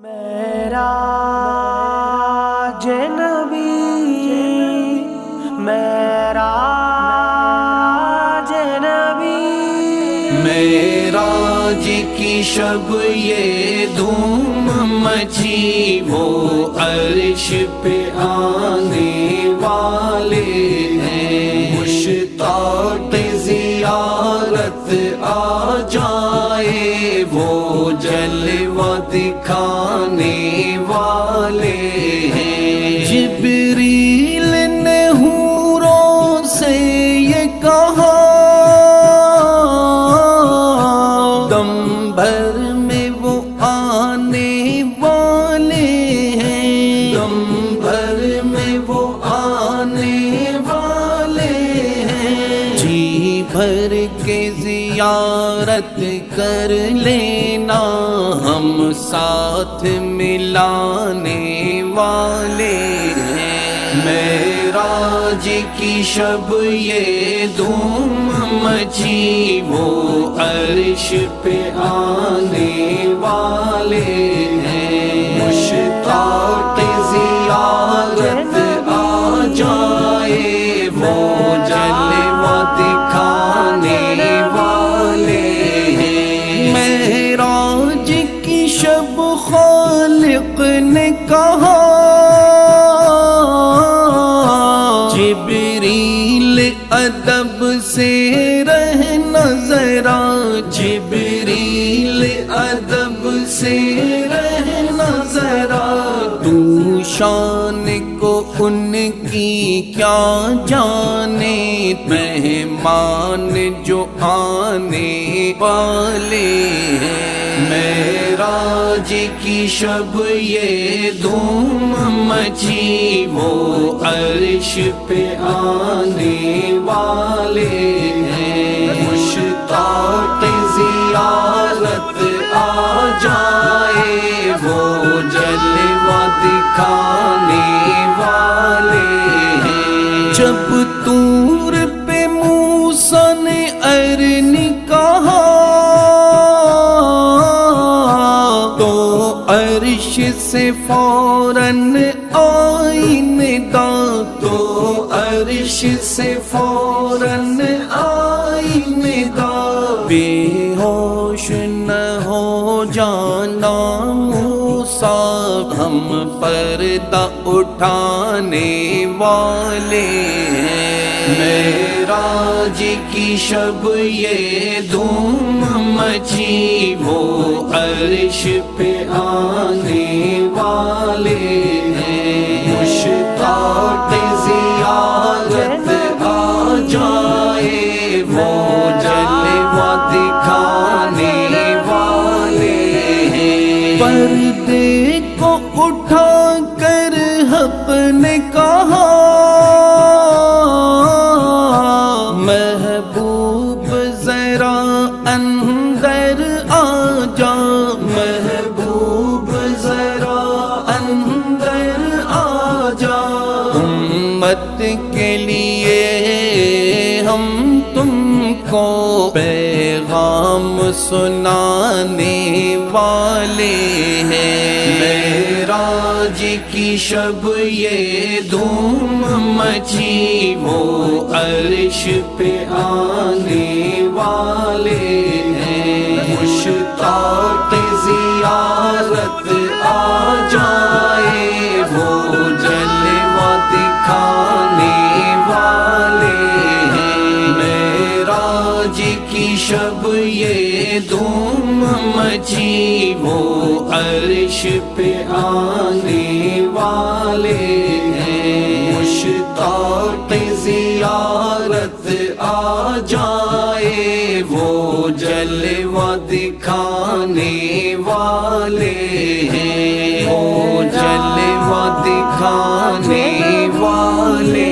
معراج نبی معراج نبی، معراج کی شب یہ دھوم مچی، وہ عرش پہ آنے والے ہیں، مشتاق زیارت آ جائے، وہ جلوہ دکھانے والے ہیں۔ جبریل نے حوروں سے یہ کہا، دم بھر میں وہ آنے والے ہیں، دم بھر میں وہ آنے والے ہیں، جی بھر کے زیارت کر لینا، ہم ساتھ ملانے والے ہیں۔ معراج کی شب یہ دھوم مچی، وہ عرش پہ آنے والے ہیں، مشتاق زیارت آ جائے، وہ جلوہ دکھانے والے ہیں۔ معراج کی شب خالق نے کہا، جبریل ادب سے رہنا ذرا، جبریل ادب سے رہنا ذرا، تو شان کو ان کی کیا جانے، مہمان جو آنے والے ہیں۔ معراج کی شب یہ دھوم مچی، وہ عرش پہ آنے والے ہیں، مشتاق زیارت آ جائے، وہ جلوہ دکھانے والے ہیں۔ جب طور پہ موسیٰ نے ارن کہا، تو عرش سے فوراً آئی ندا، تو عرش سے فوراً آئی ندا، بے ہوش نہ ہو جانا موسیٰ، ہم پردہ اٹھانے والے ہیں۔ معراج کی شب یہ دھوم مچی، وہ عرش پہ آنے والے ہیں، مشتاق زیارت آ جائے، وہ جلوہ دکھانے والے ہیں۔ پردے کو اٹھا کر حق نے کہا، محبوب ذرا اندر آ جا، محبوب ذرا اندر آ جا، امت کے لیے ہم تم کو پیغام سنانے والے ہیں۔ معراج کی شب یہ دھوم مچی، وہ عرش پہ آنے والے ہیں، مشتاق زیارت آ جائے، وہ جلوہ دکھانے والے ہیں۔ معراج کی شب یہ دھوم مچی، وہ عرش پہ آنے والے ہیں، مشتاق زیارت آ جائے، وہ جلوہ دکھانے والے ہیں، وہ جلوہ دکھانے والے